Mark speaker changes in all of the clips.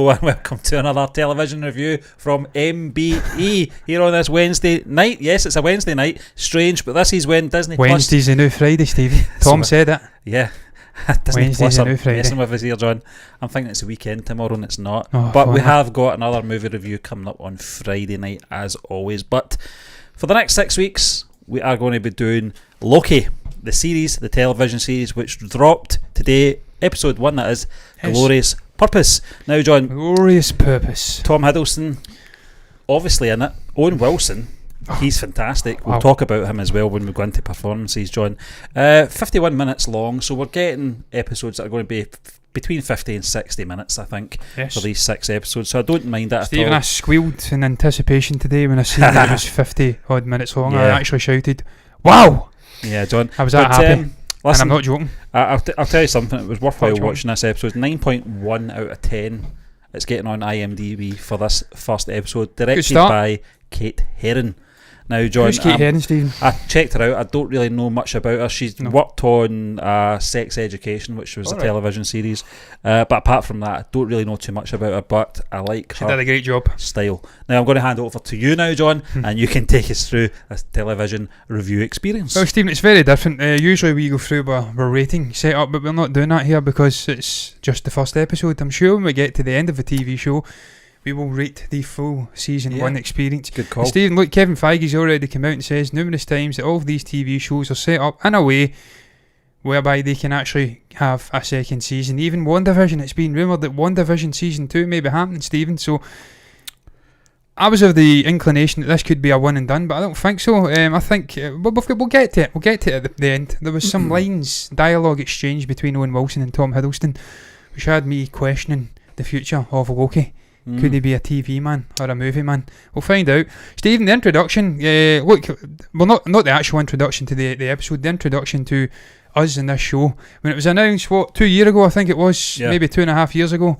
Speaker 1: And welcome to another television review from MBE here on this Wednesday night. Yes, it's a Wednesday night. Strange, but this is when Disney
Speaker 2: Wednesday's a new Friday, Stevie. Tom said it.
Speaker 1: Yeah. Disney
Speaker 2: Wednesday's
Speaker 1: Plus
Speaker 2: a
Speaker 1: are
Speaker 2: new Friday.
Speaker 1: messing with us here, John. I'm thinking it's a weekend tomorrow and it's not.
Speaker 2: Oh,
Speaker 1: but we
Speaker 2: funny.
Speaker 1: have got another movie review coming up on Friday night as always. But for the next 6 weeks, we are going to be doing Loki, the series, the television series, which dropped today, episode 1, that is,
Speaker 2: Yes.
Speaker 1: Glorious Purpose. Now, John,
Speaker 2: Glorious Purpose.
Speaker 1: Tom Hiddleston, obviously in it. Owen Wilson, he's fantastic. We'll
Speaker 2: Wow.
Speaker 1: talk about him as well when we go into performances, John. 51 minutes long, so we're getting episodes that are going to be between 50 and 60 minutes, I think,
Speaker 2: Yes.
Speaker 1: for these 6 episodes. So I don't mind that
Speaker 2: Stephen,
Speaker 1: at all.
Speaker 2: I squealed in anticipation today when I seen that it was 50 odd minutes long. I
Speaker 1: Yeah.
Speaker 2: actually shouted, "Wow!"
Speaker 1: Yeah, John.
Speaker 2: I was that happy.
Speaker 1: Listen,
Speaker 2: And I'm not joking.
Speaker 1: I'll tell you something. It was worthwhile
Speaker 2: John.
Speaker 1: watching this episode. 9.1 out of 10. It's getting on IMDb for this first episode, directed
Speaker 2: start.
Speaker 1: by Kate Herron. Now, John,
Speaker 2: Who's Kate Herron, Stephen?
Speaker 1: I checked her out. I don't really know much about her. She's
Speaker 2: No.
Speaker 1: worked on Sex Education, which was a
Speaker 2: Alright.
Speaker 1: television series. But apart from that, I don't really know too much about her, but I like
Speaker 2: She
Speaker 1: her
Speaker 2: did a great job.
Speaker 1: style. Now, I'm going to hand it over to you now, John, and you can take us through this television review experience.
Speaker 2: Well, Stephen, it's very different. Usually we go through our rating set up, but we're not doing that here because it's just the first episode. I'm sure when we get to the end of the TV show, we will rate the full season 1 experience.
Speaker 1: Good call.
Speaker 2: Stephen, look, Kevin Feige's already come out and says numerous times that all of these TV shows are set up in a way whereby they can actually have a second season. Even WandaVision, it's been rumoured that WandaVision season 2 may be happening, Stephen. So I was of the inclination that this could be a one and done, but I don't think so. I think we'll get to it. We'll get to it at the end. There was some dialogue exchange between Owen Wilson and Tom Hiddleston, which had me questioning the future of Loki. Could he be a TV man or a movie man? We'll find out. Stephen, the introduction, look, well, not the actual introduction to the episode, the introduction to us in this show. When it was announced, 2 years ago, I think it was, maybe 2.5 years ago.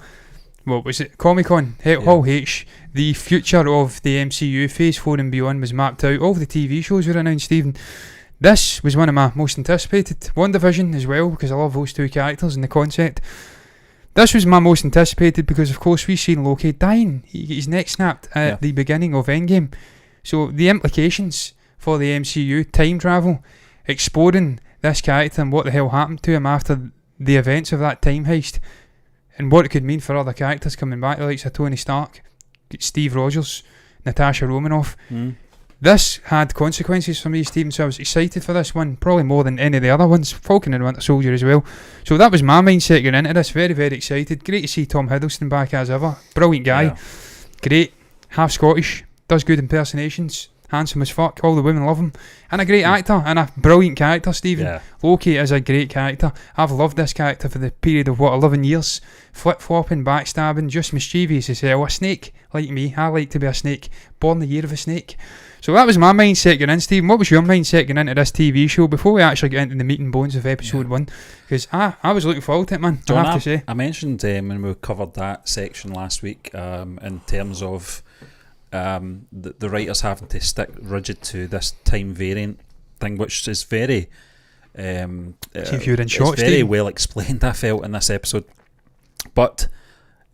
Speaker 2: What was it? Comic-Con, Hall H. The future of the MCU, Phase 4 and beyond, was mapped out. All the TV shows were announced, Stephen. This was one of my most anticipated. WandaVision as well, because I love those two characters and the concept. This was my most anticipated because, of course, we've seen Loki dying. He got his neck snapped at the beginning of Endgame. So the implications for the MCU, time travel, exploring this character and what the hell happened to him after the events of that time heist, and what it could mean for other characters coming back, the likes of Tony Stark, Steve Rogers, Natasha Romanoff. This had consequences for me, Stephen, so I was excited for this one, probably more than any of the other ones. Falcon and Winter Soldier as well. So that was my mindset going into this. Very, very excited. Great to see Tom Hiddleston back as ever. Brilliant guy.
Speaker 1: Yeah.
Speaker 2: Great. Half Scottish. Does good impersonations. Handsome as fuck. All the women love him. And a great actor. And a brilliant character, Stephen.
Speaker 1: Yeah.
Speaker 2: Loki is a great character. I've loved this character for the period of 11 years. Flip-flopping, backstabbing, just mischievous as hell. A snake, like me. I like to be a snake. Born the year of a snake. So that was my mindset going in, Stephen. What was your mindset going into this TV show before we actually get into the meat and bones of episode 1? Because I was looking forward to it, man.
Speaker 1: John,
Speaker 2: I have to say.
Speaker 1: I mentioned when we covered that section last week in terms of the writers having to stick rigid to this time variant thing, which is very
Speaker 2: See if you're in shot,
Speaker 1: it's very
Speaker 2: Steve.
Speaker 1: well explained, I felt, in this episode. But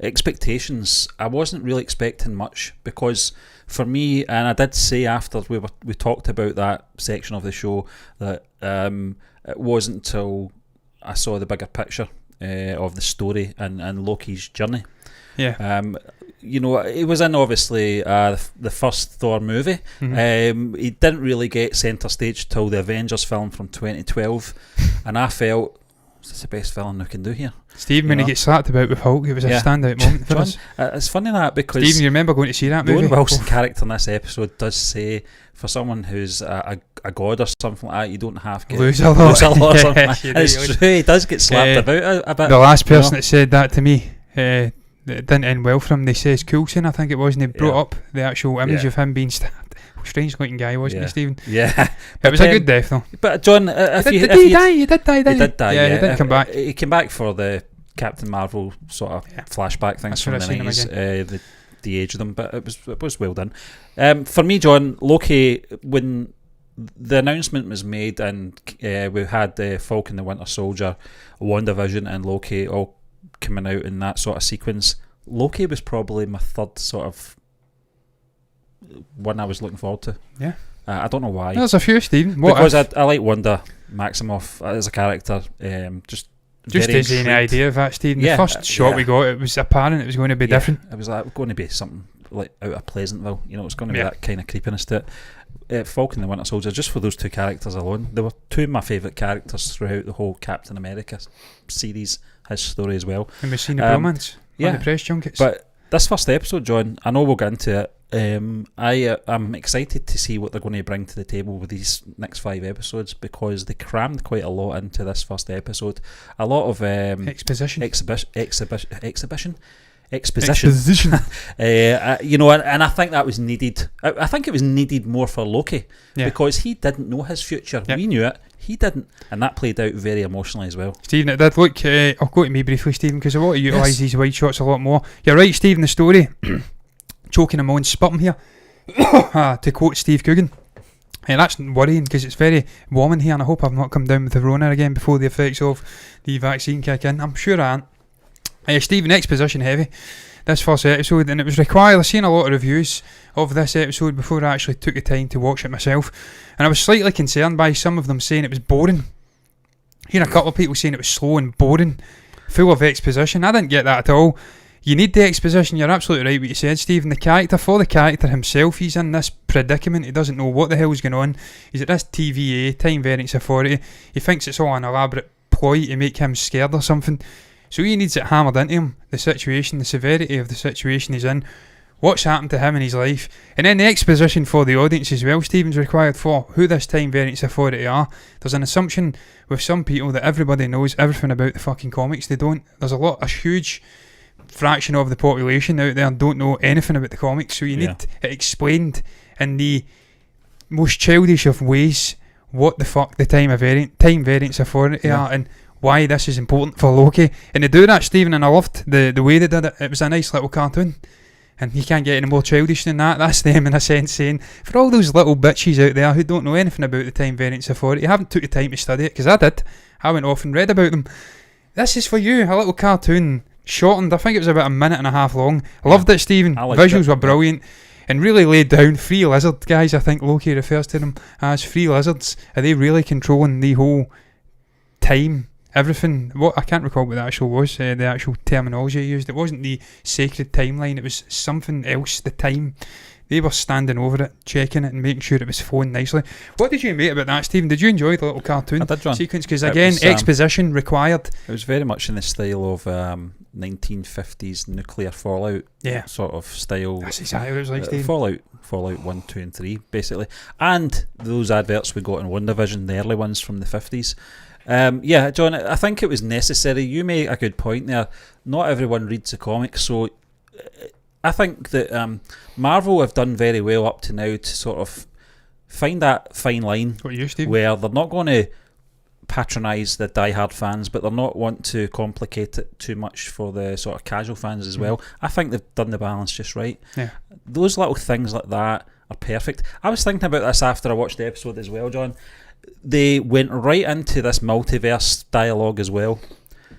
Speaker 1: expectations, I wasn't really expecting much, because for me, and I did say after we talked about that section of the show, that it wasn't until I saw the bigger picture of the story and Loki's journey.
Speaker 2: Yeah.
Speaker 1: He was in, obviously, the first Thor movie. He didn't really get centre stage till the Avengers film from 2012, and I felt, this is the best villain we can do here.
Speaker 2: Stephen, when he gets slapped about with Hulk, it was a standout moment for
Speaker 1: John,
Speaker 2: us.
Speaker 1: it's funny that, because
Speaker 2: Stephen, you remember going to see that
Speaker 1: the
Speaker 2: movie?
Speaker 1: Owen Wilson character in this episode does say, for someone who's a god or something like that, you don't have to
Speaker 2: Lose a lot.
Speaker 1: or something like that.
Speaker 2: Yes, you
Speaker 1: And it's
Speaker 2: do.
Speaker 1: true, he does get slapped about a bit.
Speaker 2: The last person that said that to me, it didn't end well for him. They says Coulson, I think it was, and they brought up the actual image of him being stabbed. Strange looking guy, wasn't he, Stephen?
Speaker 1: Yeah.
Speaker 2: It was a good death, though.
Speaker 1: But John,
Speaker 2: He did die,
Speaker 1: he did die,
Speaker 2: yeah. He didn't come back.
Speaker 1: He came back for the Captain Marvel sort of flashback things from the 90s. The age of them, but it was well done. For me, John, Loki, when the announcement was made and we had the Falcon, the Winter Soldier, WandaVision and Loki all coming out in that sort of sequence, Loki was probably my third sort of one I was looking forward to.
Speaker 2: Yeah.
Speaker 1: I don't know why.
Speaker 2: There's a few, Stephen.
Speaker 1: Because I like Wanda Maximoff as a character. Just
Speaker 2: as any idea of that, Stephen.
Speaker 1: Yeah,
Speaker 2: The first shot we got, it was apparent it was going to be different.
Speaker 1: It was like going to be something like out of Pleasantville. You know, it's going to be
Speaker 2: Yeah.
Speaker 1: that kind of creepiness to it. Falcon and the Winter Soldier, just for those two characters alone, they were two of my favourite characters throughout the whole Captain America series, his story as well.
Speaker 2: And we've seen the bromance
Speaker 1: yeah.
Speaker 2: on the press junkets.
Speaker 1: But this first episode, John, I know we'll get into it. I'm excited to see what they're going to bring to the table with these next 5 episodes, because they crammed quite a lot into this first episode. A lot of
Speaker 2: exposition.
Speaker 1: You know, and I think that was needed. I think it was needed more for Loki, because he didn't know his future.
Speaker 2: Yep.
Speaker 1: We knew it, he didn't, and that played out very emotionally as well.
Speaker 2: Stephen, it did. Look, I'll go to me briefly, Stephen, because I want to utilise these wide shots a lot more. You're right, Stephen, the story choking him on spitting here to quote Steve Coogan. And that's worrying, because it's very warm in here, and I hope I've not come down with the Rona again before the effects of the vaccine kick in. I'm sure I ain't. Stephen, exposition heavy this first episode, and it was required. I've seen a lot of reviews of this episode before I actually took the time to watch it myself, and I was slightly concerned by some of them saying it was boring. Hearing a couple of people saying it was slow and boring, full of exposition. I didn't get that at all. You need the exposition. You're absolutely right what you said, Stephen. The character himself, he's in this predicament. He doesn't know what the hell's going on. He's at this TVA, Time Variance Authority. He thinks it's all an elaborate ploy to make him scared or something. So he needs it hammered into him, the situation, the severity of the situation he's in, what's happened to him in his life, and then the exposition for the audience as well, Stephen's required for who this Time Variance Authority are. There's an assumption with some people that everybody knows everything about the fucking comics. They don't. There's a huge fraction of the population out there don't know anything about the comics, so you need it explained in the most childish of ways what the fuck the Time Variance Authority are, and why this is important for Loki. And they do that, Stephen, and I loved the way they did it. It was a nice little cartoon, and you can't get any more childish than that. That's them in a sense saying, for all those little bitches out there who don't know anything about the Time Variance Authority, haven't took the time to study it, because I did. I went off and read about them. This is for you, a little cartoon, shortened. I think it was about a minute and a half long. Loved it, Stephen. Visuals were brilliant, and really laid down 3 lizard guys. I think Loki refers to them as 3 lizards. Are they really controlling the whole time? Everything. What I can't recall what the actual was, the actual terminology he used. It wasn't the sacred timeline, it was something else. The time. They were standing over it, checking it and making sure it was flowing nicely. What did you make about that, Stephen? Did you enjoy the little cartoon sequence? Because again, exposition required. It
Speaker 1: was very much in the style of 1950s nuclear fallout sort of style.
Speaker 2: That's exactly what it was like, Stephen.
Speaker 1: Fallout 1, 2 and 3 basically. And those adverts we got in WandaVision, the early ones from the 50s. John, I think it was necessary. You make a good point there. Not everyone reads the comics, so I think that Marvel have done very well up to now to sort of find that fine line where they're not going to patronise the die-hard fans, but they're not want to complicate it too much for the sort of casual fans as well. I think they've done the balance just right.
Speaker 2: Yeah.
Speaker 1: Those little things like that are perfect. I was thinking about this after I watched the episode as well, John. They went right into this multiverse dialogue as well,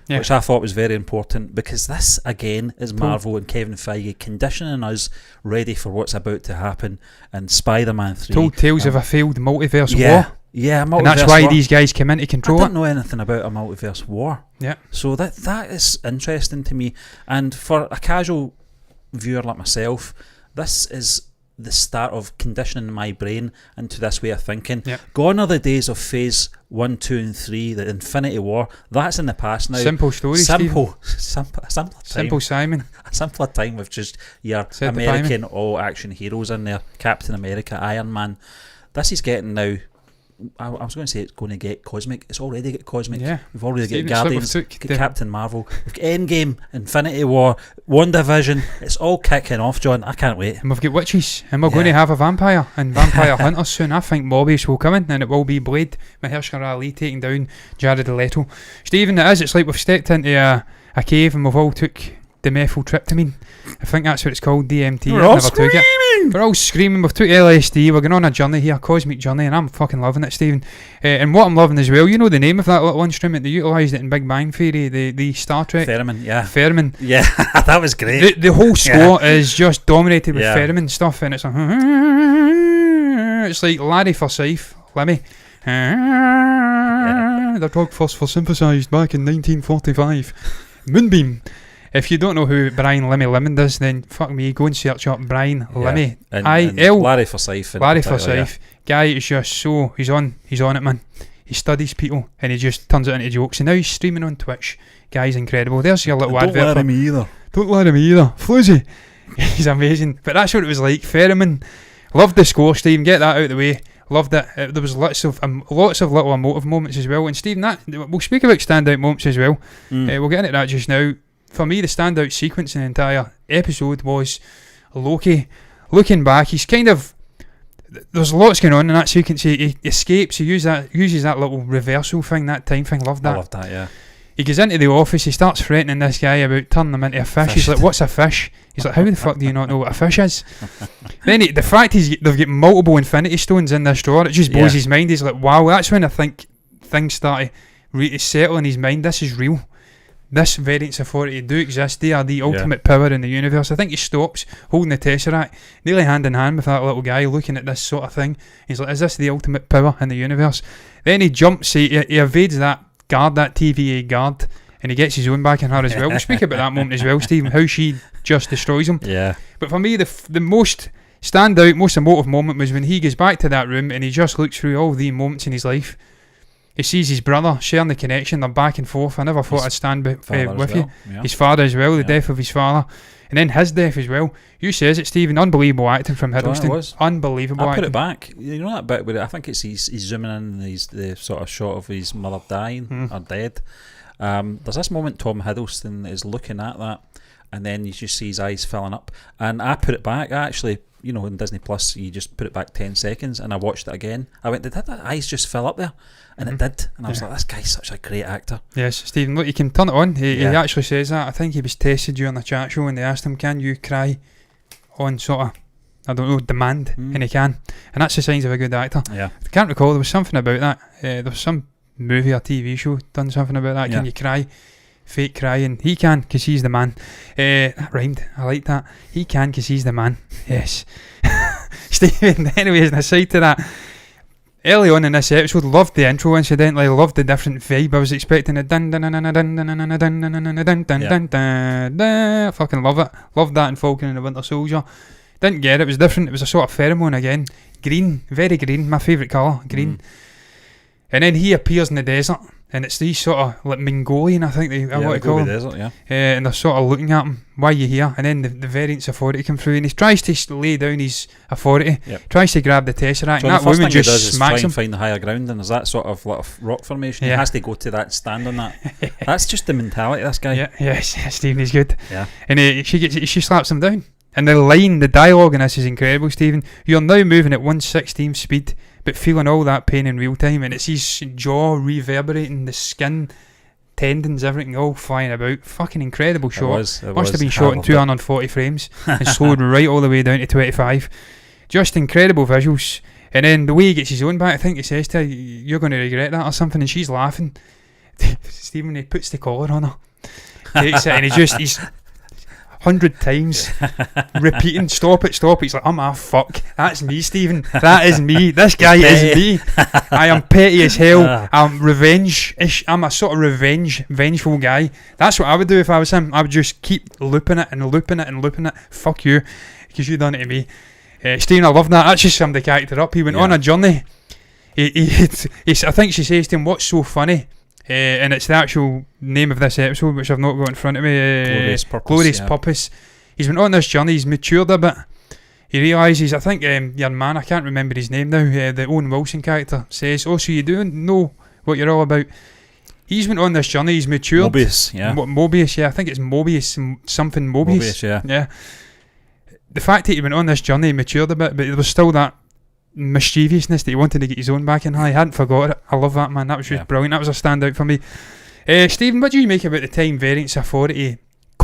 Speaker 1: which I thought was very important, because this again is Marvel and Kevin Feige conditioning us ready for what's about to happen in Spider-Man 3.
Speaker 2: Told tales of a failed multiverse war.
Speaker 1: Yeah, multiverse
Speaker 2: and that's why
Speaker 1: war.
Speaker 2: These guys came in to control it.
Speaker 1: I didn't know anything about a multiverse war.
Speaker 2: Yeah.
Speaker 1: So that is interesting to me, and for a casual viewer like myself, this is the start of conditioning my brain into this way of thinking. Gone are the days of phase 1, 2 and 3, the Infinity War. That's in the past now.
Speaker 2: Simple story,
Speaker 1: Simple
Speaker 2: Simon.
Speaker 1: A simpler time with just your American all-action heroes in there. Captain America, Iron Man. This is getting now, I was going to say it's going to get cosmic. It's already got cosmic.
Speaker 2: Yeah.
Speaker 1: We've already got Guardians, got Captain Marvel, we've got Endgame, Infinity War, WandaVision. It's all kicking off, John. I can't wait.
Speaker 2: And we've got witches, and we're going to have a vampire and vampire hunters soon. I think Morbius will come in, and it will be Blade, Mahershala Ali taking down Jared Leto. Stephen, it's like we've stepped into a cave and we've all took dimethyltryptamine. I think that's what it's called, DMT.
Speaker 1: We're all screaming!
Speaker 2: We're all screaming. We've took LSD. We're going on a journey here, a cosmic journey, and I'm fucking loving it, Stephen. And what I'm loving as well, you know the name of that little instrument? They utilised it in Big Bang Theory, the Star Trek.
Speaker 1: Theremin, yeah.
Speaker 2: Theremin.
Speaker 1: Yeah, that was great.
Speaker 2: The whole score is just dominated with theremin stuff, and it's like... It's like Larry Forsyth, Lemmy. The dog first was synthesised back in 1945. Moonbeam. If you don't know who Brian Lemmy Lemon is, then fuck me, go and search up Brian Lemmy.
Speaker 1: And Larry Forsyth.
Speaker 2: Larry Forsyth. Guy is just so... He's on it, man. He studies people and he just turns it into jokes. And now he's streaming on Twitch. Guy's incredible. There's your little advert.
Speaker 1: Don't let him either.
Speaker 2: Don't let him either. Floozy. He's amazing. But that's what it was like. Theremin. Loved the score, Stephen. Get that out of the way. Loved it. There was lots of little emotive moments as well. And Stephen, we'll speak about standout moments as well. We'll get into that just now. For me, the standout sequence in the entire episode was Loki. Looking back, he's kind of... There's lots going on in that sequence. He escapes. He uses that little reversal thing, that time thing. Loved that.
Speaker 1: I loved that, yeah.
Speaker 2: He goes into the office. He starts threatening this guy about turning him into a fish. He's like, "What's a fish?" He's like, "How the fuck do you not know what a fish is?" Then the fact they've got multiple Infinity Stones in this drawer, it just blows his mind. He's like, "Wow!" That's when I think things start to settle in his mind. This is real. This variance authority do exist. They are the ultimate power in the universe. I think he stops holding the Tesseract, nearly hand in hand with that little guy looking at this sort of thing. He's like, "Is this the ultimate power in the universe?" Then he jumps. He evades that guard, that TVA guard, and he gets his own back in her as well. We'll speak about that moment as well, Stephen, how she just destroys him.
Speaker 1: Yeah.
Speaker 2: But for me, the most standout, most emotive moment was when he goes back to that room and he just looks through all the moments in his life. He sees his brother sharing the connection, they're back and forth. I never thought I'd stand with you. Yeah. His father as well, the death of his father. And then his death as well. You says it, Stephen. Unbelievable acting from Hiddleston.
Speaker 1: Was.
Speaker 2: Unbelievable acting.
Speaker 1: I put it back. You know that bit where I think it's he's zooming in the sort of shot of his mother dying or dead. There's this moment Tom Hiddleston is looking at that, and then you just see his eyes filling up. And I put it back. I actually, in Disney Plus, you just put it back 10 seconds, and I watched it again. I went, did that eyes just fill up there? And it did. And I was like, this guy's such a great actor.
Speaker 2: Yes, Stephen, look, you can turn it on. He actually says that. I think he was tested during the chat show and they asked him, can you cry on sort of, I don't know, demand? And he can. And that's the signs of a good actor.
Speaker 1: Yeah.
Speaker 2: I can't recall, there was something about that. There was some movie or TV show done something about that. Can you cry? Fake crying. He can, because he's the man. That rhymed. I like that. He can, because he's the man. Yes. Stephen, anyways, and aside to that, early on in this episode, loved the intro incidentally, loved the different vibe. I was expecting a dun dun dun dun dun dun dun dun dun dun dun. I fucking love it. Loved that in Falcon and the Winter Soldier. Didn't get it. It was different. It was a sort of pheromone again. Green, very green. My favourite colour, green. And then he appears in the desert, and it's these sort of like Mongolian, I think I want to call them.
Speaker 1: Desert,
Speaker 2: and they're sort of looking at him. Why are you here? And then the variance authority come through, and he tries to lay down his authority. Tries to grab the Tesseract, and that woman just smacks him.
Speaker 1: And find the higher ground, and there's that sort of lot of rock formation. He has to go to that, stand on that. That's just the mentality of this guy.
Speaker 2: Yes, Stephen, he's good.
Speaker 1: Yeah.
Speaker 2: And she slaps him down. And the dialogue in this is incredible, Stephen. You're now moving at 1/16 speed, but feeling all that pain in real time, and it's his jaw reverberating, the skin, tendons, everything all flying about. Fucking incredible shot. Must have been shot in 240 frames and slowed right all the way down to 25. Just incredible visuals. And then the way he gets his own back, I think he says to her, "You're going to regret that," or something, and she's laughing. Stephen, he puts the collar on her, takes it, and he's 100 times repeating, stop it. He's like, I'm fuck. That's me, Stephen. That is me. This guy is me. I am petty as hell. I'm revenge-ish. I'm a sort of vengeful guy. That's what I would do if I was him. I would just keep looping it and looping it and looping it. Fuck you, because you done it to me. Stephen, I love that. That's just summed the character up. He went on a journey. I think she says to him, what's so funny? And it's the actual name of this episode, which I've not got in front of me. Glorious Purpose. He's went on this journey. He's matured a bit. He realises, I think your man, I can't remember his name now, the Owen Wilson character, says, "Oh, so you do know what you're all about." He's went on this journey. He's matured.
Speaker 1: Mobius, yeah.
Speaker 2: Mobius, yeah. I think it's Mobius, something Mobius.
Speaker 1: Mobius, yeah.
Speaker 2: Yeah. The fact that he went on this journey, he matured a bit, but there was still that mischievousness that he wanted to get his own back in. I hadn't forgot it. I love that, man. That was just brilliant. That was a standout for me. Stephen, what do you make about the time variance authority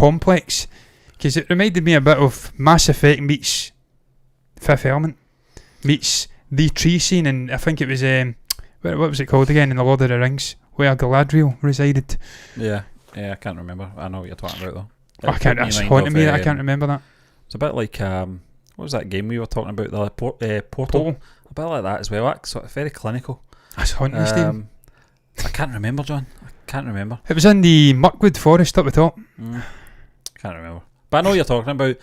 Speaker 2: complex, because it reminded me a bit of Mass Effect meets Fifth Element meets the tree scene, and I think it was what was it called again in the Lord of the Rings, where Galadriel resided.
Speaker 1: Yeah, I can't remember. I know what you're talking about though.
Speaker 2: I can't. It's haunting me that I can't remember that.
Speaker 1: It's a bit like what was that game we were talking about? The Portal. A bit like that as well. That's sort of very clinical.
Speaker 2: That's haunting me, Stephen.
Speaker 1: I can't remember, John. I can't remember.
Speaker 2: It was in the Muckwood Forest up the top.
Speaker 1: Can't remember. But I know what you're talking about.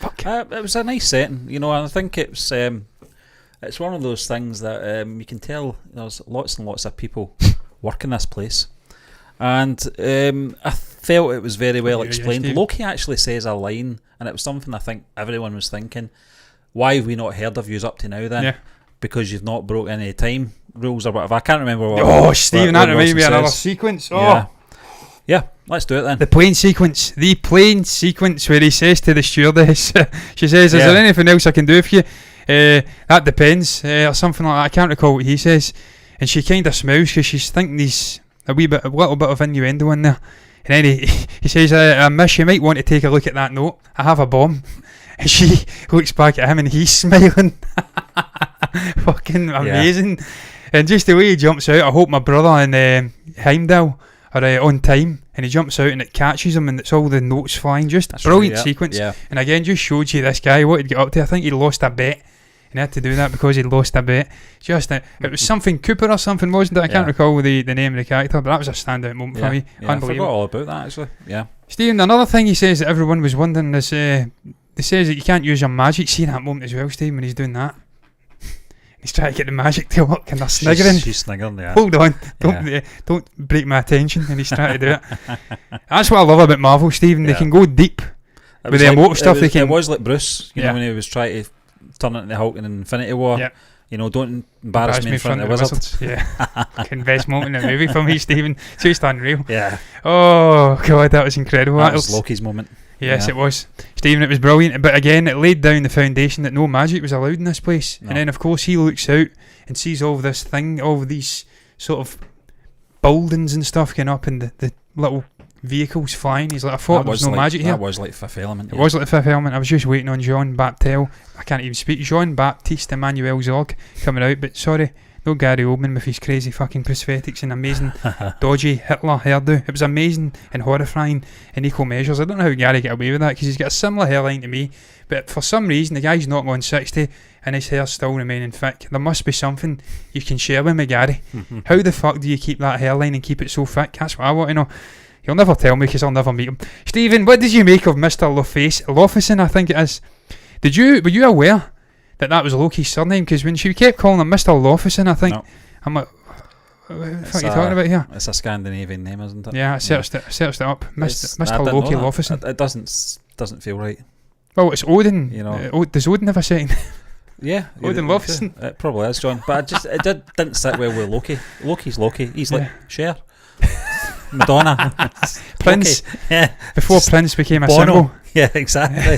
Speaker 1: It was a nice setting, you know, and I think it's one of those things that you can tell there's lots and lots of people work in this place. And I felt it was very well explained. Loki actually says a line, and it was something I think everyone was thinking. Why have we not heard of yous up to now then? Yeah. Because you've not broke any time rules or whatever. I can't remember what.
Speaker 2: Stephen, that reminded me of another sequence.
Speaker 1: Yeah, let's do it then.
Speaker 2: The plane sequence where he says to the stewardess, she says, is there anything else I can do for you? That depends, or something like that. I can't recall what he says. And she kind of smiles because she's thinking there's a little bit of innuendo in there. And then he says, miss, you might want to take a look at that note. I have a bomb. And she looks back at him and he's smiling. Fucking amazing. And just the way he jumps out, I hope my brother and Heimdall are on time, and he jumps out and it catches him and it's all the notes flying. Just that's brilliant sequence. And again, just showed you this guy what he'd get up to. I think he lost a bet and he had to do that because he'd lost a bet. It was something Cooper or something, wasn't it? I can't recall the name of the character, but that was a standout moment for me.
Speaker 1: I forgot all about that actually.
Speaker 2: Stephen, another thing he says that everyone was wondering is they says that you can't use your magic. See that moment as well, Stephen, when he's doing that. He's trying to get the magic to work and they're sniggering.
Speaker 1: She's sniggering, yeah.
Speaker 2: Hold on, don't break my attention. And he's trying to do it. That's what I love about Marvel, Stephen. They can go deep with the emotive stuff. It
Speaker 1: was like Bruce, you know, when he was trying to turn it into Hulk in Infinity War. Yeah. You know, don't embarrass me in front of the wizards.
Speaker 2: Yeah, best moment in the movie for me, Stephen. It's just unreal.
Speaker 1: Yeah.
Speaker 2: Oh God, that was incredible.
Speaker 1: That was Loki's moment.
Speaker 2: Yes, it was. Stephen, it was brilliant. But again, it laid down the foundation that no magic was allowed in this place. No. And then, of course, he looks out and sees all this thing, all these sort of buildings and stuff going up and the little vehicles flying. He's like, I thought there was no magic here.
Speaker 1: That was like Fifth Element.
Speaker 2: It was like the Fifth Element. I was just waiting on Jean Baptiste. I can't even speak. Jean-Baptiste Emmanuel Zorg coming out. But sorry, no Gary Oldman with his crazy fucking prosthetics and amazing dodgy Hitler hairdo. It was amazing and horrifying in equal measures. I don't know how Gary got away with that because he's got a similar hairline to me, but for some reason the guy's not gone 60 and his hair's still remaining thick. There must be something you can share with me, Gary. How the fuck do you keep that hairline and keep it so thick? That's what I want to know. You'll never tell me because I'll never meet him. Stephen, what did you make of Mr. Lofison, I think it is? Were you aware that was Loki's surname? Because when she kept calling him Mr. Lofison, I think I'm like, what the fuck are you talking about here?
Speaker 1: It's a Scandinavian name, isn't it?
Speaker 2: Yeah, I searched it up. Mr. Loki Lofison.
Speaker 1: It doesn't feel right.
Speaker 2: Well, it's Odin. You know, does Odin have a second?
Speaker 1: Yeah,
Speaker 2: Odin Lofison.
Speaker 1: It probably is, John. But it didn't sit well with Loki. Loki's Loki. He's like Cher, Madonna,
Speaker 2: Prince.
Speaker 1: Loki. Yeah,
Speaker 2: before Prince became a
Speaker 1: Bono.
Speaker 2: symbol.
Speaker 1: Yeah, exactly.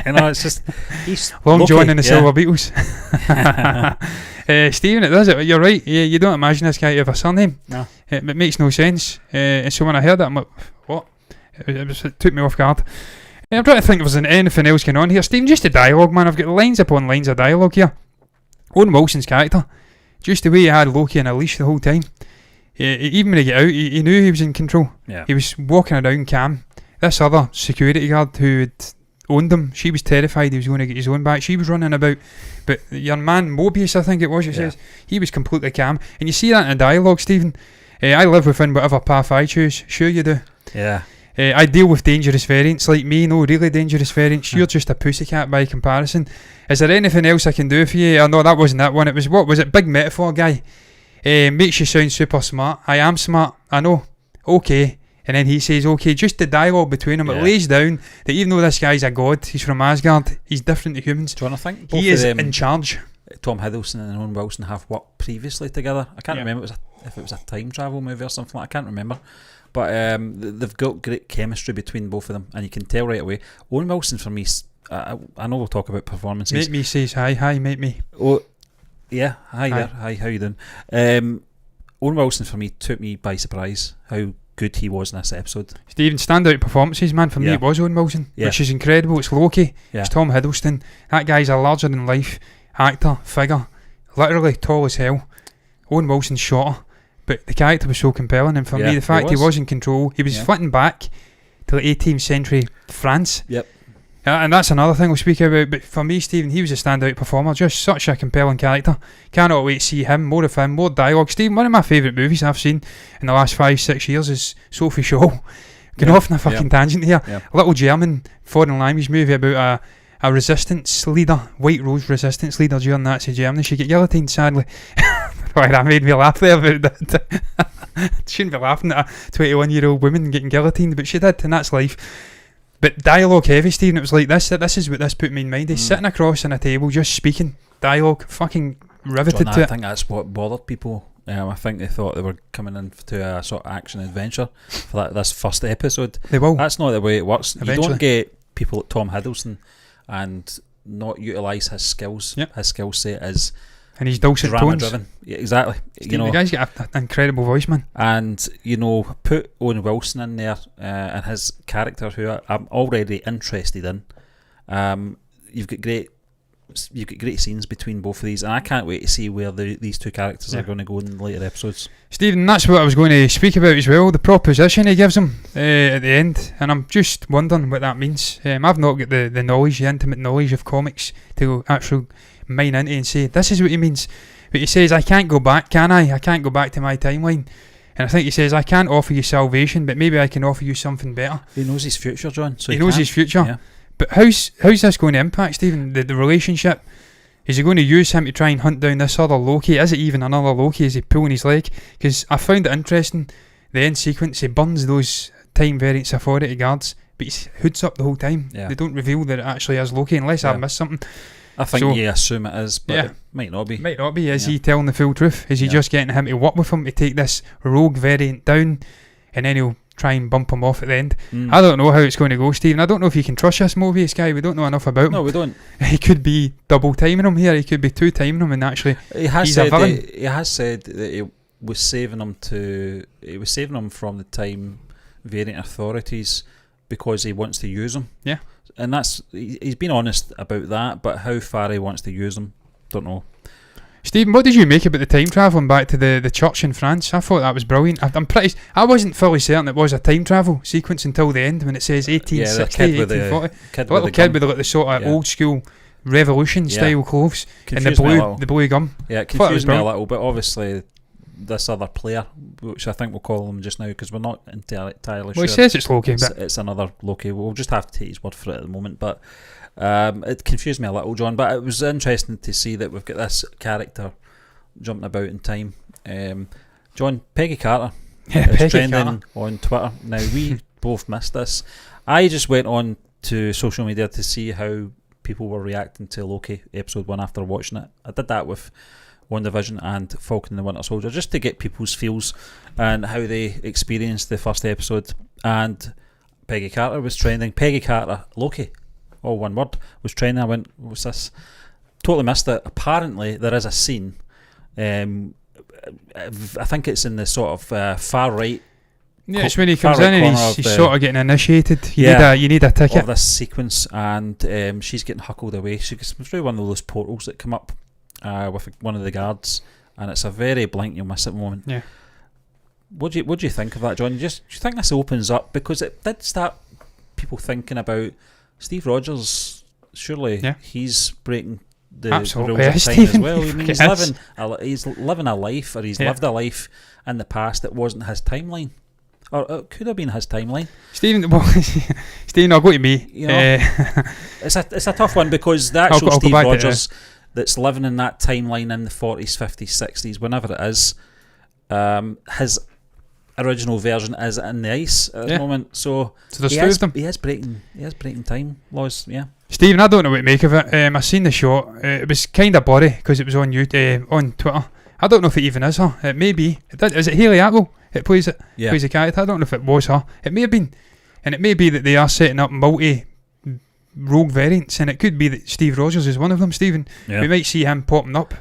Speaker 1: You know, it's just he's
Speaker 2: Long
Speaker 1: Loki,
Speaker 2: John and the Silver Beatles. Stephen, it does it. You're right. You don't imagine this guy to have a surname.
Speaker 1: No,
Speaker 2: it makes no sense. And so when I heard that, I'm like, what? It took me off guard. I'm trying to think if there's anything else going on here. Stephen, just the dialogue, man. I've got lines upon lines of dialogue here. Owen Wilson's character, just the way he had Loki on a leash the whole time. Even when he got out, he knew he was in control.
Speaker 1: Yeah.
Speaker 2: He was walking around calm. This other security guard who had owned him, she was terrified he was going to get his own back. She was running about. But your man Mobius, I think it was, says, he was completely calm. And you see that in the dialogue, Stephen. I live within whatever path I choose. Sure you do.
Speaker 1: Yeah.
Speaker 2: I deal with dangerous variants like me, no really dangerous variants. You're just a pussycat by comparison. Is there anything else I can do for you? Oh, no, that wasn't that one. It was, what was it? Big metaphor guy. Makes you sound super smart. I am smart. I know. Okay. And then he says, okay, just the dialogue between them, it lays down that even though this guy's a god, he's from Asgard, he's different to humans.
Speaker 1: Do you want to think?
Speaker 2: He is in charge.
Speaker 1: Tom Hiddleston and Owen Wilson have worked previously together. I can't remember if it was a time travel movie or something like that. I can't remember. But they've got great chemistry between both of them, and you can tell right away. Owen Wilson, for me, I know we'll talk about performances.
Speaker 2: Mate me says hi, mate me.
Speaker 1: Oh, yeah, hi there. Hi, how you doing? Owen Wilson, for me, took me by surprise. How good he was in this episode.
Speaker 2: Stephen, standout performances, man. For me,
Speaker 1: Yeah.
Speaker 2: it was Owen Wilson,
Speaker 1: Yeah.
Speaker 2: which is incredible. It's Loki.
Speaker 1: Yeah.
Speaker 2: It's Tom Hiddleston. That guy's a larger-than-life actor, figure. Literally tall as hell. Owen Wilson's shorter, but the character was so compelling. And for
Speaker 1: Yeah,
Speaker 2: me, the
Speaker 1: he
Speaker 2: fact he
Speaker 1: was.
Speaker 2: was in control, he was
Speaker 1: Yeah.
Speaker 2: flitting back to the 18th century France.
Speaker 1: Yep.
Speaker 2: And that's another thing we'll speak about. But for me, Stephen, he was a standout performer. Just such a compelling character. Cannot wait to see him. More of him. More dialogue. Stephen, one of my favourite movies I've seen in the last 5-6 years is Sophie Shaw. Going off on a fucking tangent here.
Speaker 1: Yeah.
Speaker 2: A little German foreign language movie about a resistance leader, White Rose resistance leader during Nazi Germany. She got guillotined, sadly. Why, that made me laugh there about that. Shouldn't be laughing at a 21-year-old woman getting guillotined, but she did, and that's life. But dialogue heavy, Stephen. It was like this. This is what this put me in mind. He's sitting across on a table, just speaking dialogue, fucking riveted
Speaker 1: John,
Speaker 2: to
Speaker 1: I
Speaker 2: it.
Speaker 1: think that's what bothered people. I think they thought they were coming into a sort of action adventure for this first episode.
Speaker 2: They will.
Speaker 1: That's not the way it works.
Speaker 2: Eventually.
Speaker 1: You don't get people like Tom Hiddleston and not utilise his skills.
Speaker 2: Yep.
Speaker 1: His skill set is
Speaker 2: And he's dulcet
Speaker 1: drama
Speaker 2: tones.
Speaker 1: driven. Yeah, exactly.
Speaker 2: Stephen, the guy's got an incredible voice, man.
Speaker 1: And put Owen Wilson in there and his character, who I'm already interested in. You've got great scenes between both of these, and I can't wait to see where these two characters are going to go in later episodes.
Speaker 2: Stephen, that's what I was going to speak about as well. The proposition he gives him at the end, and I'm just wondering what that means. I've not got the knowledge, the intimate knowledge of comics to actually mine into and say this is what he means. But he says, I can't go back, can I? I can't go back to my timeline. And I think he says, I can't offer you salvation, but maybe I can offer you something better.
Speaker 1: He knows his future, John. So
Speaker 2: he knows his future.
Speaker 1: Yeah.
Speaker 2: But how's this going to impact, Stephen, the relationship? Is he going to use him to try and hunt down this other Loki? Is it even another Loki? Is he pulling his leg? Because I found it interesting, the end sequence, he burns those Time Variance Authority guards, but he hoods up the whole time.
Speaker 1: Yeah.
Speaker 2: They don't reveal that it actually is Loki, unless I've missed something.
Speaker 1: I think
Speaker 2: So-
Speaker 1: you assume it is, but
Speaker 2: Yeah.
Speaker 1: it might not be.
Speaker 2: Might not be. Is
Speaker 1: Yeah.
Speaker 2: he telling the full truth? Is he
Speaker 1: Yeah.
Speaker 2: just getting him to work with him to take this rogue variant down, and then he'll try and bump him off at the end? I don't know how it's going to go, Stephen. I don't know if you can trust this Mobius guy. We don't know enough about him.
Speaker 1: No, we don't.
Speaker 2: He could be double timing him here. He could be two timing him, and actually,
Speaker 1: He has
Speaker 2: he's a
Speaker 1: said
Speaker 2: villain.
Speaker 1: he has said that he was saving him from the Time Variant Authorities because he wants to use them.
Speaker 2: Yeah.
Speaker 1: And he's been honest about that, but how far he wants to use them, don't know.
Speaker 2: Stephen, what did you make about the time travelling back to the church in France? I thought that was brilliant. I wasn't fully certain it was a time travel sequence until the end when it says 1860, 1840. The little kid with the sort of old school revolution style clothes and the blue gum.
Speaker 1: Yeah, it confused me a little, but obviously this other player, which I think we'll call him just now because we're not entirely
Speaker 2: Well,
Speaker 1: sure.
Speaker 2: he says it's Loki, but
Speaker 1: It's another Loki. We'll just have to take his word for it at the moment, but it confused me a little, John. But it was interesting to see that we've got this character jumping about in time. John, Peggy Carter is trending on Twitter. Now, we both missed this. I just went on to social media to see how people were reacting to Loki episode 1 after watching it. I did that with WandaVision and Falcon and the Winter Soldier just to get people's feels and how they experienced the first episode. And Peggy Carter was trending. Peggy Carter, Loki, all one word, was trending. I went, what's this? Totally missed it. Apparently there is a scene, I think it's in the sort of far right.
Speaker 2: yeah, it's when he comes in and he's sort of getting initiated. You need a ticket
Speaker 1: of this sequence, and she's getting huckled away. She goes through one of those portals that come up with one of the guards, and it's a very blink you'll miss it moment.
Speaker 2: Yeah.
Speaker 1: What do you think of that, John? Do you think this opens up, because it did start people thinking about Steve Rogers? Surely he's breaking the rules of time as well. I mean, he's living a life, or he's lived a life in the past that wasn't his timeline, or it could have been his timeline.
Speaker 2: Stephen, I'll go to me.
Speaker 1: You know, it's a tough one, because the actual
Speaker 2: I'll
Speaker 1: Steve Rogers that's living in that timeline in the 40s, 50s, 60s, whenever it is, his original version is in the ice at the moment. So
Speaker 2: there's two of them.
Speaker 1: He is breaking time laws. Yeah.
Speaker 2: Stephen, I don't know what to make of it. I seen the shot. It was kind of blurry because it was on on Twitter. I don't know if it even is her. It may be. Is it Hayley Atwell? It plays it.
Speaker 1: Yeah.
Speaker 2: Plays the character. I don't know if it was her. It may have been, and it may be that they are setting up multi rogue variants, and it could be that Steve Rogers is one of them. Stephen, we might see him popping up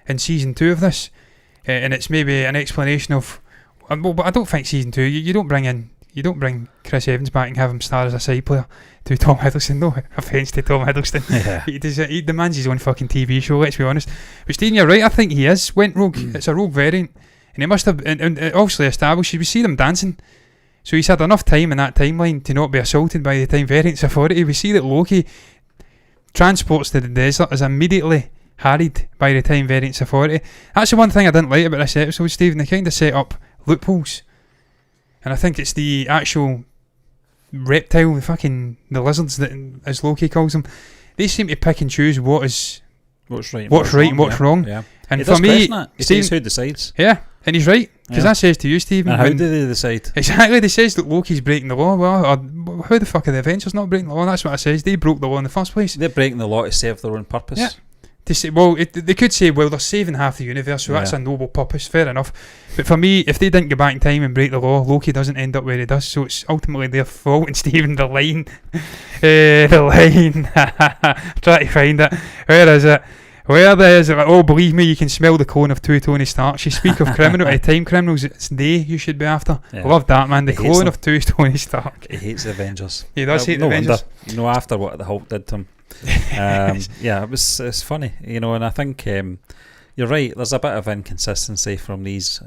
Speaker 2: in season 2 of this, and it's maybe an explanation of but I don't think season 2. You don't bring Chris Evans back and have him star as a side player to Tom Hiddleston. No offence to Tom Hiddleston.
Speaker 1: Yeah.
Speaker 2: He demands his own fucking TV show. Let's be honest. But Stephen, you're right. I think he went rogue. It's a rogue variant, and he must have and obviously established. We see them dancing. So he's had enough time in that timeline to not be assaulted by the Time Variance Authority. We see that Loki transports to the desert is immediately harried by the Time Variance Authority. That's the one thing I didn't like about this episode, Stephen. They kind of set up loopholes. And I think it's the actual reptile, the lizards, that, as Loki calls them. They seem to pick and choose what's right and what's wrong.
Speaker 1: Yeah.
Speaker 2: And
Speaker 1: he
Speaker 2: for
Speaker 1: does
Speaker 2: me,
Speaker 1: question it. He says who decides.
Speaker 2: Yeah, and he's right. Because that says to you, Stephen.
Speaker 1: And how do they decide?
Speaker 2: Exactly, they says that Loki's breaking the law. Well, how the fuck are the Avengers not breaking the law? That's what I says. They broke the law in the first place.
Speaker 1: They're breaking the law to serve their own purpose.
Speaker 2: Yeah. They say, they could say, well, they're saving half the universe, so that's a noble purpose. Fair enough. But for me, if they didn't go back in time and break the law, Loki doesn't end up where he does. So it's ultimately their fault. And Stephen, the line, try to find it. Where is it? Where there is it? Oh, believe me, you can smell the clone of two Tony Stark. You speak of time criminals. It's they you should be after.
Speaker 1: Yeah.
Speaker 2: I love that, man. The clone of two Tony Stark.
Speaker 1: He hates the Avengers.
Speaker 2: He does hate the Avengers.
Speaker 1: Wonder. After what the Hulk did to him. It's funny, and I think you're right. There's a bit of inconsistency from these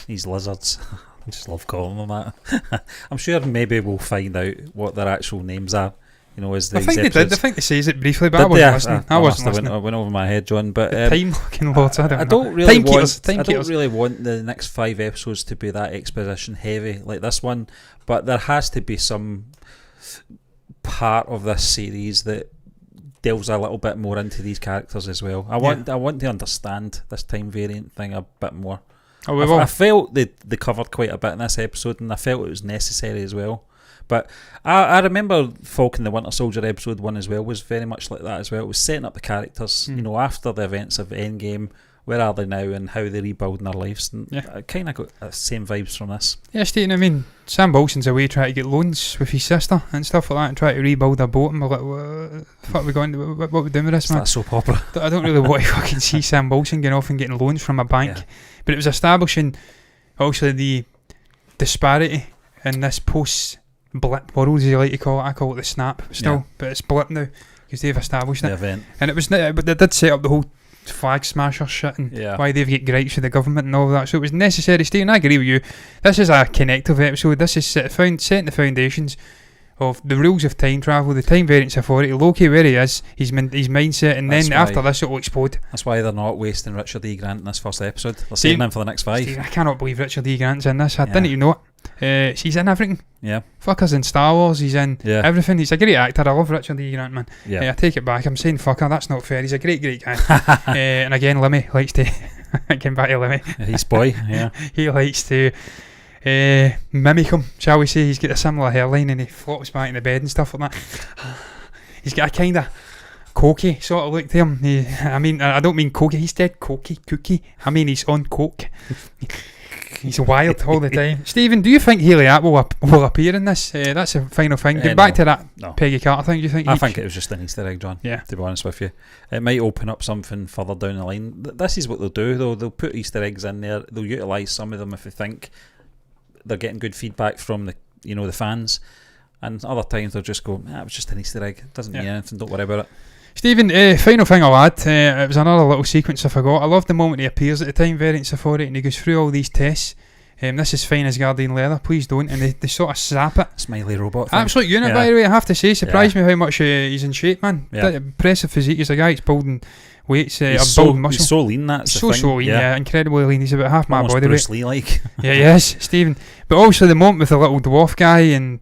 Speaker 1: lizards. I just love calling them that. I'm sure maybe we'll find out what their actual names are. As
Speaker 2: I think they did. I think they says it briefly, but
Speaker 1: did
Speaker 2: I wasn't listening. I wasn't listening.
Speaker 1: I went over my head, John. But
Speaker 2: time looking lords. I don't
Speaker 1: really want the next 5 episodes to be that exposition heavy like this one. But there has to be some part of this series that delves a little bit more into these characters as well. I want to understand this time variant thing a bit more. I felt they covered quite a bit in this episode, and I felt it was necessary as well. But I remember Falcon the Winter Soldier episode 1 as well was very much like that as well. It was setting up the characters, after the events of Endgame. Where are they now and how they're rebuilding their lives? And I kind of got the same vibes from this.
Speaker 2: Yeah, Stephen, I mean, Sam Wilson's away trying to get loans with his sister and stuff like that and try to rebuild a boat, and we're like, what the fuck are we going to, what are we doing with this, man?
Speaker 1: That's soap opera.
Speaker 2: I don't really want to fucking see Sam Wilson getting off and getting loans from a bank. Yeah. But it was establishing, obviously, the disparity in this post-blip world, as you like to call it. I call it the snap still, but it's blip now because they've established
Speaker 1: the
Speaker 2: it.
Speaker 1: Event.
Speaker 2: And it was, but they did set up the whole flag smasher shit and why they've got gripes with the government and all that, so it was necessary. Stephen, I agree with you. This is a connective episode. This is setting the foundations of the rules of time travel, the Time Variance Authority, Loki where he is, his mindset, and then after this it will explode. That's
Speaker 1: why they're not wasting Richard E. Grant in this first episode. They're saving him for the next 5.
Speaker 2: Steve, I cannot believe Richard E. Grant's in this. I didn't even know it. He's in everything.
Speaker 1: Yeah.
Speaker 2: Fucker's in Star Wars. He's in everything. He's a great actor. I love Richard E. Grant, man. I take it back. I'm saying fucker. That's not fair. He's a great guy. And again, Lemmy likes to get back to Lemmy.
Speaker 1: He's boy. Yeah.
Speaker 2: He likes to mimic him, shall we say. He's got a similar hairline and he flops back in the bed and stuff like that. He's got a kind of cokey sort of look to him. I don't mean cokey. He's dead cookie. I mean he's on coke. He's wild all the time. Stephen, do you think Haley Atwell will appear in this? That's a final thing. Get back to that Peggy Carter thing. Do you think?
Speaker 1: I think it was just an Easter egg, John.
Speaker 2: Yeah.
Speaker 1: To be honest with you, it might open up something further down the line. This is what they'll do, though. They'll put Easter eggs in there. They'll utilise some of them if they think they're getting good feedback from the fans, and other times they'll just go, it was just an Easter egg. It doesn't mean anything. Don't worry about it.
Speaker 2: Stephen, final thing I'll add, it was another little sequence I forgot. I love the moment he appears at the Time Variance Authority and he goes through all these tests. This is fine as Guardian leather, please don't. And they sort of sap it.
Speaker 1: Smiley robot thing.
Speaker 2: Absolute unit, by the way, I have to say. Surprised me how much he's in shape, man. Impressive physique. He's a guy that's building weights, building muscle.
Speaker 1: He's so lean, that's the thing.
Speaker 2: So lean, incredibly lean. He's about half my body weight.
Speaker 1: Bruce Lee-like.
Speaker 2: Yeah, yes, Stephen. But also the moment with the little dwarf guy and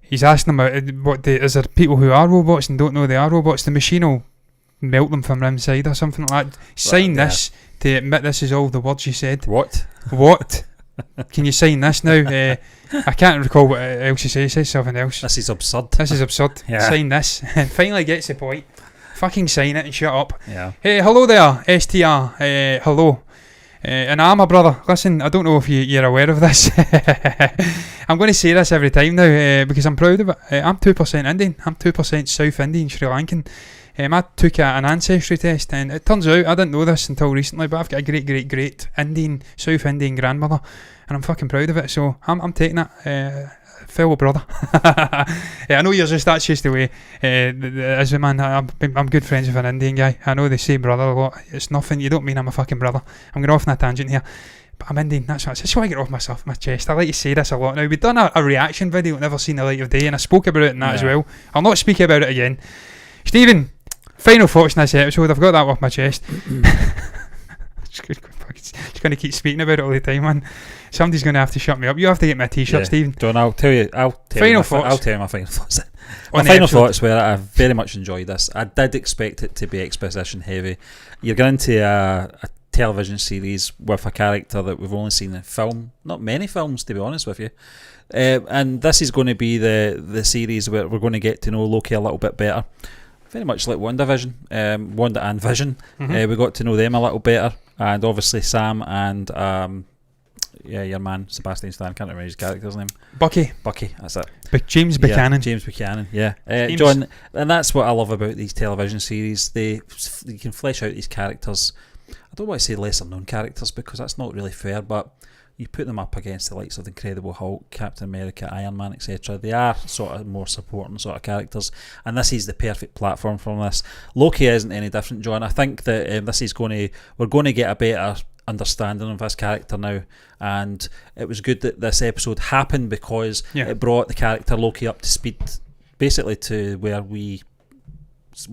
Speaker 2: he's asking him is there people who are robots and don't know they are robots. The machine will melt them from inside or something like that. Sign this to admit this is all the words you said.
Speaker 1: What?
Speaker 2: Can you sign this now? I can't recall what else you say. He says something else.
Speaker 1: This is absurd.
Speaker 2: Yeah. Sign this. And finally gets the point. Fucking sign it and shut up.
Speaker 1: Yeah.
Speaker 2: Hey, hello there, STR. Hello. And I'm a brother. Listen, I don't know if you're aware of this. I'm going to say this every time now because I'm proud of it. I'm 2% Indian. I'm 2% South Indian, Sri Lankan. I took an ancestry test, and it turns out, I didn't know this until recently, but I've got a great South Indian grandmother, and I'm fucking proud of it, so I'm taking it. Fellow brother. Yeah, I know that's just the way as a man. I'm good friends with an Indian guy. I know they say brother a lot. It's nothing, you don't mean I'm a fucking brother. I'm going off on a tangent here, but I'm Indian, that's what I just want to get off my chest. I like to say this a lot now. We've done a reaction video, never seen the light of day, and I spoke about it in that as well. I'll not speak about it again. Stephen, final thoughts on this episode. I've got that off my chest. Just going to keep speaking about it all the time, man. Somebody's going to have to shut me up. You have to get my t-shirt, Stephen.
Speaker 1: John, I'll tell you my final thoughts. My final thoughts were I very much enjoyed this. I did expect it to be exposition heavy. You're going into a television series with a character that we've only seen in film, not many films to be honest with you, and this is going to be the series where we're going to get to know Loki a little bit better. Very much like WandaVision, Wanda and Vision. We got to know them a little better, and obviously Sam and your man Sebastian Stan, can't remember his character's name. Bucky, that's it.
Speaker 2: But James Buchanan.
Speaker 1: James Buchanan, yeah. John, and that's what I love about these television series. You can flesh out these characters. I don't want to say lesser known characters because that's not really fair, but you put them up against the likes of the Incredible Hulk, Captain America, Iron Man, etc. They are sort of more supporting sort of characters, and this is the perfect platform for this. Loki isn't any different, John. I think that we're going to get a better understanding of this character now, and it was good that this episode happened because it brought the character Loki up to speed, basically to where we're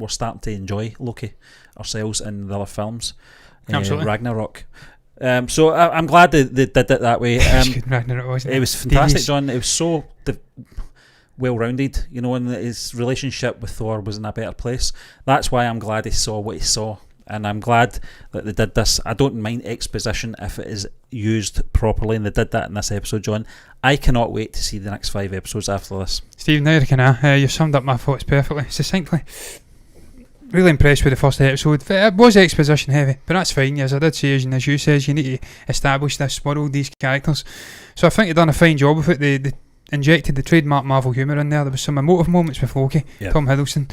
Speaker 1: starting to enjoy Loki ourselves in the other films.
Speaker 2: Absolutely.
Speaker 1: Ragnarok. So I'm glad they did it that way.
Speaker 2: Ragnarok, wasn't it?
Speaker 1: It was fantastic, John. It was so well-rounded, and his relationship with Thor was in a better place. That's why I'm glad he saw what he saw, and I'm glad that they did this. I don't mind exposition if it is used properly, and they did that in this episode, John. I cannot wait to see the next 5 episodes after this.
Speaker 2: Steve, now you summed up my thoughts perfectly, succinctly. Really impressed with the first episode. It was exposition heavy, but that's fine. As I did say, as you says, you need to establish this world, these characters. So I think they've done a fine job with it. They injected the trademark Marvel humour in there. There was some emotive moments with Loki, Tom Hiddleston,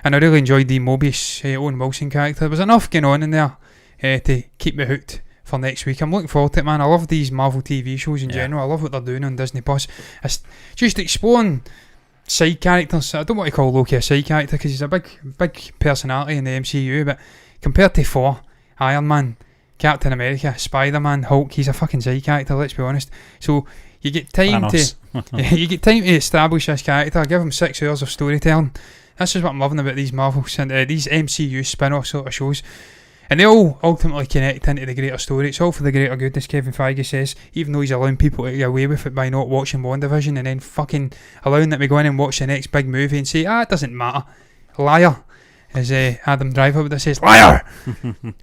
Speaker 2: and I really enjoyed the Mobius Owen Wilson character. There was enough going on in there to keep me hooked for next week. I'm looking forward to it, man. I love these Marvel TV shows in general. I love what they're doing on Disney Plus. It's just exploring side characters. I don't want to call Loki a side character because he's a big personality in the MCU, but compared to Thor, Iron Man, Captain America, Spider-Man, Hulk, he's a fucking side character, let's be honest. So you get time to establish this character, give him 6 hours of storytelling. This is what I'm loving about these Marvels and these MCU spin-off sort of shows. And they all ultimately connect into the greater story. It's all for the greater good, as Kevin Feige says, even though he's allowing people to get away with it by not watching WandaVision and then fucking allowing them to go in and watch the next big movie and say, it doesn't matter. Liar. As Adam Driver would have says, liar!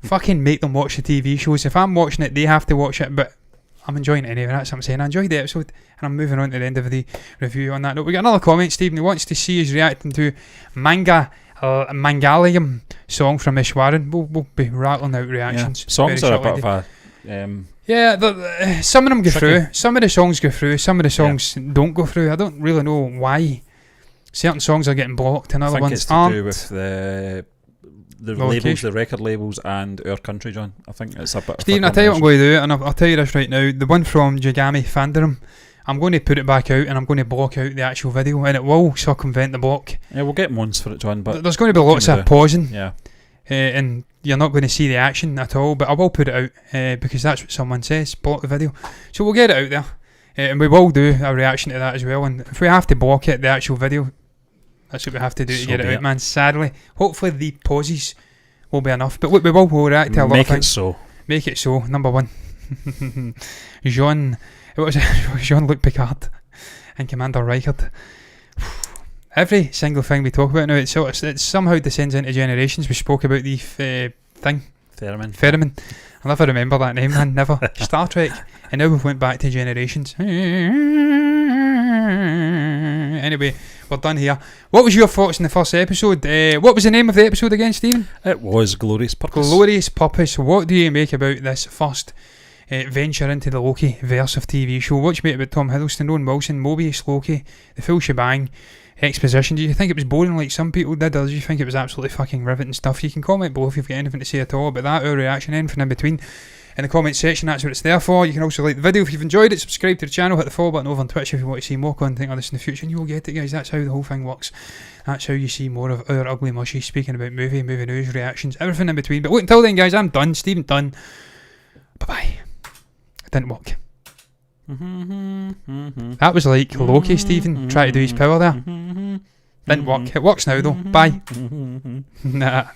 Speaker 2: Fucking make them watch the TV shows. If I'm watching it, they have to watch it, but I'm enjoying it anyway. That's what I'm saying. I enjoyed the episode, and I'm moving on to the end of the review on that note. We got another comment, Stephen, who wants to see us reacting to Mangalium song from Ishwaran. We'll be rattling out reactions.
Speaker 1: Songs are a bit of a
Speaker 2: some of them go through. Some of the songs go through. Some of the songs don't go through. I don't really know why certain songs are getting blocked and other ones aren't.
Speaker 1: I think it's to do with the labels, the record labels, and our country, John. I think it's a bit.
Speaker 2: Stephen, I'll tell you what I'm going to do, and I'll tell you this right now. The one from Jagami Fandaram, I'm going to put it back out, and I'm going to block out the actual video, and it will circumvent the block.
Speaker 1: Yeah, we'll get ones for it, John. But
Speaker 2: there's going to be lots of pausing.
Speaker 1: Yeah.
Speaker 2: And you're not going to see the action at all, but I will put it out because that's what someone says, block the video. So we'll get it out there, and we will do a reaction to that as well. And if we have to block it, the actual video, that's what we have to do to get it out, man. Sadly, hopefully the pauses will be enough. But look, we'll react to a lot of things. Make it so. Number one, Jean-Luc Picard and Commander Reichard. Every single thing we talk about now, it somehow descends into generations. We spoke about the thing. Theremin. I'll never remember that name, man. Never. Star Trek. And now we've went back to generations. Anyway, we're done here. What was your thoughts in the first episode? What was the name of the episode again, Stephen?
Speaker 1: It was Glorious Purpose.
Speaker 2: Glorious Purpose. What do you make about this first venture into the Loki verse of TV show? What do you make about Tom Hiddleston, Owen Wilson, Mobius, Loki, the full shebang? exposition. Do you think it was boring like some people did, or do you think it was absolutely fucking riveting stuff? You can comment below if you've got anything to say at all about that, or reaction, anything in between, in the comment section. That's what it's there for. You can also like the video if you've enjoyed it, subscribe to the channel, hit the follow button over on Twitch if you want to see more content like this in the future, and you'll get it, guys. That's how the whole thing works. That's how you see more of our ugly mushy speaking about movie news, reactions, everything in between. But look, until then, guys, I'm done. Stephen done. Bye bye. It didn't work. That was like Loki, Stephen, trying to do his power there. Didn't work. It works now though. Bye. Nah.